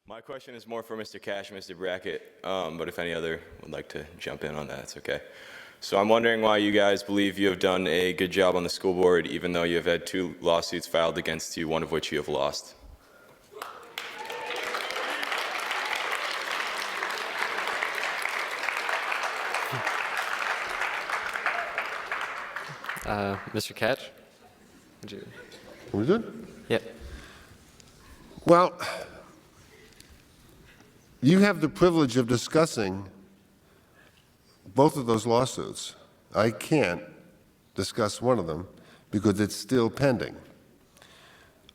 My question is more for Mr. Kach and Mr. Brackett, but if any other would like to jump in on that, it's okay. So I'm wondering why you guys believe you have done a good job on the school board, even though you have had 2 lawsuits filed against you, one of which you have lost. Mr. Kach? Would you? We good? Yep. Well, you have the privilege of discussing both of those lawsuits. I can't discuss one of them because it's still pending.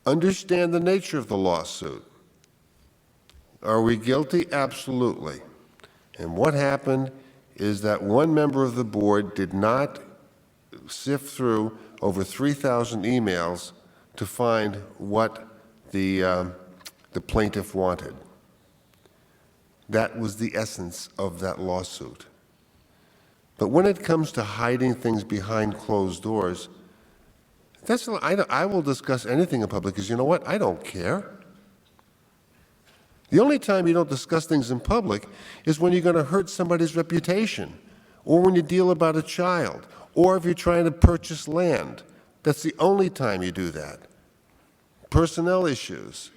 Understand the nature of the lawsuit. Are we guilty? Absolutely. And what happened is that one member of the board did not sift through over 3,000 emails to find what the plaintiff wanted. That was the essence of that lawsuit. But when it comes to hiding things behind closed doors, I will discuss anything in public because you know what? I don't care. The only time you don't discuss things in public is when you're going to hurt somebody's reputation, or when you deal about a child, or if you're trying to purchase land. That's the only time you do that. Personnel issues.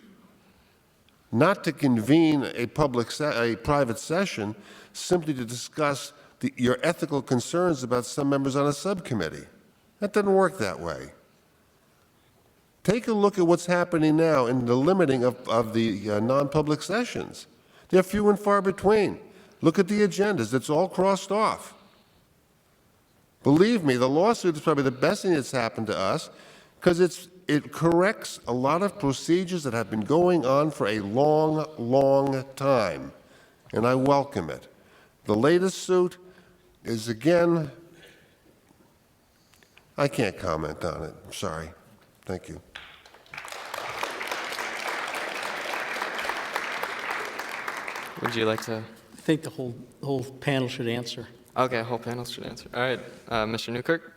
Not to convene a private session simply to discuss your ethical concerns about some members on a subcommittee. That doesn't work that way. Take a look at what's happening now in the limiting of the non-public sessions. They're few and far between. Look at the agendas. It's all crossed off. Believe me, the lawsuit is probably the best thing that's happened to us because it corrects a lot of procedures that have been going on for a long, long time, and I welcome it. The latest suit is, again, I can't comment on it. I'm sorry. Thank you. Would you like to? I think the whole panel should answer. Okay, whole panel should answer. All right, Mr. Newkirk.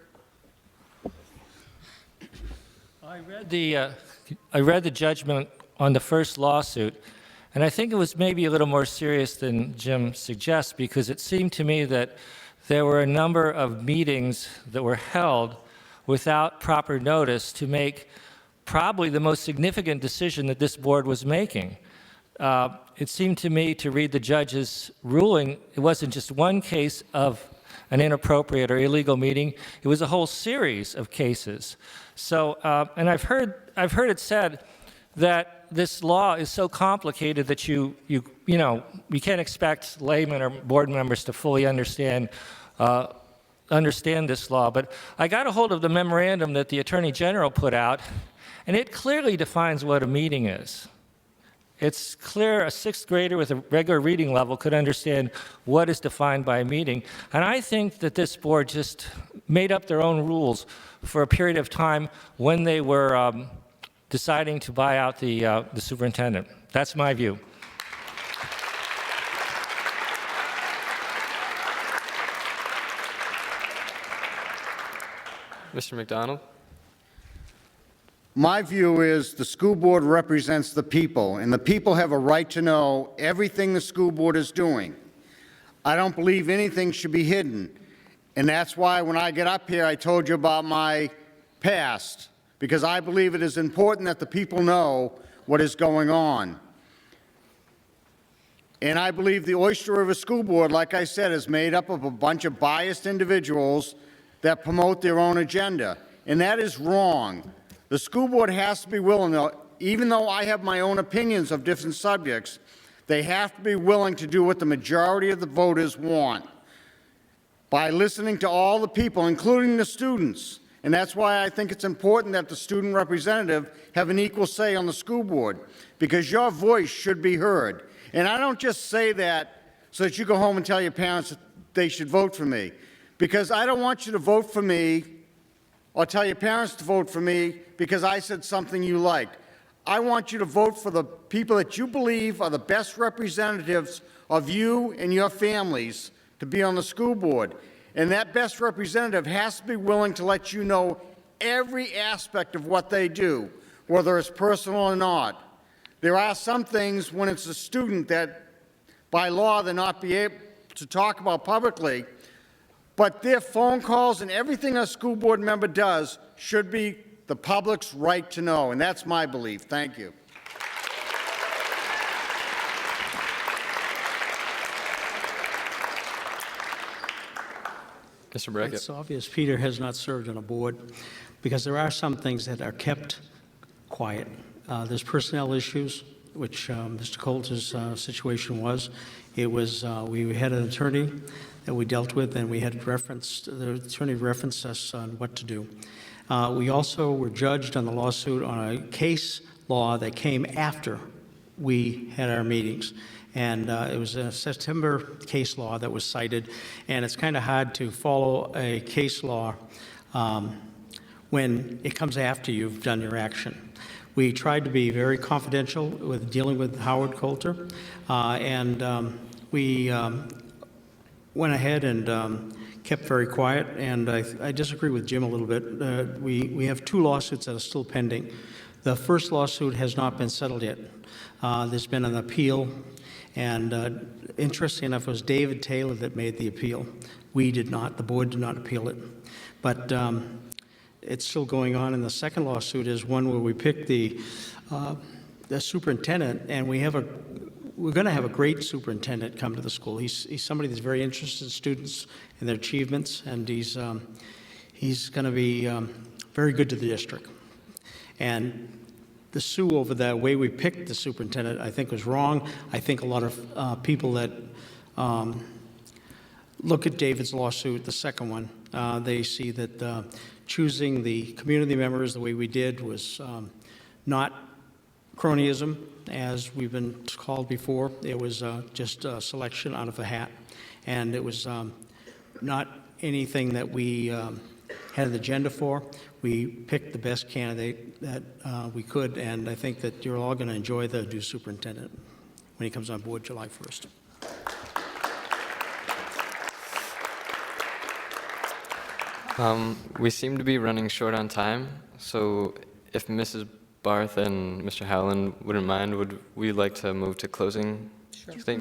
I read the judgment on the first lawsuit, and I think it was maybe a little more serious than Jim suggests, because it seemed to me that there were a number of meetings that were held without proper notice to make probably the most significant decision that this board was making. It seemed to me, to read the judge's ruling, it wasn't just one case of an inappropriate or illegal meeting. It was a whole series of cases. So, and I've heard it said that this law is so complicated that you can't expect laymen or board members to fully understand this law. But I got a hold of the memorandum that the Attorney General put out, and it clearly defines what a meeting is. It's clear a 6th grader with a regular reading level could understand what is defined by a meeting. And I think that this board just made up their own rules for a period of time when they were deciding to buy out the superintendent. That's my view. Mr. McDonald. My view is the school board represents the people, and the people have a right to know everything the school board is doing. I don't believe anything should be hidden, and that's why when I get up here I told you about my past, because I believe it is important that the people know what is going on. And I believe the Oyster River School Board, like I said, is made up of a bunch of biased individuals that promote their own agenda, and that is wrong. The school board has to be willing, even though I have my own opinions of different subjects, they have to be willing to do what the majority of the voters want by listening to all the people, including the students. And that's why I think it's important that the student representative have an equal say on the school board, because your voice should be heard. And I don't just say that so that you go home and tell your parents that they should vote for me, because I don't want you to vote for me or tell your parents to vote for me because I said something you liked. I want you to vote for the people that you believe are the best representatives of you and your families to be on the school board. And that best representative has to be willing to let you know every aspect of what they do, whether it's personal or not. There are some things when it's a student that by law they're not be able to talk about publicly, but their phone calls and everything a school board member does should be the public's right to know, and that's my belief. Thank you. Mr. Brackett. It's obvious Peter has not served on a board because there are some things that are kept quiet. There's personnel issues, which Mr. Coulter's situation was. It was, we had an attorney that we dealt with, and we had the attorney referenced us on what to do. We also were judged on the lawsuit on a case law that came after we had our meetings. And it was a September case law that was cited, and it's kind of hard to follow a case law when it comes after you've done your action. We tried to be very confidential with dealing with Howard Coulter, and we went ahead and kept very quiet, and I disagree with Jim a little bit. We have 2 lawsuits that are still pending. The first lawsuit has not been settled yet. There's been an appeal, and interesting enough, it was David Taylor that made the appeal. We did not, the board did not appeal it. But it's still going on, and the second lawsuit is one where we picked the superintendent, and we're going to have a great superintendent come to the school. He's somebody that's very interested in students and their achievements, and he's going to be very good to the district. And the sue over the way we picked the superintendent, I think, was wrong. I think a lot of people that look at David's lawsuit, the second one, they see that choosing the community members the way we did was not cronyism, as we've been called before. It was just a selection out of a hat, and it was not anything that we had an agenda for. We picked the best candidate that we could, and I think that you're all going to enjoy the new superintendent when he comes on board July 1st. We seem to be running short on time, so if Mrs. Barth and Mr. Howland wouldn't mind, would we like to move to closing statement?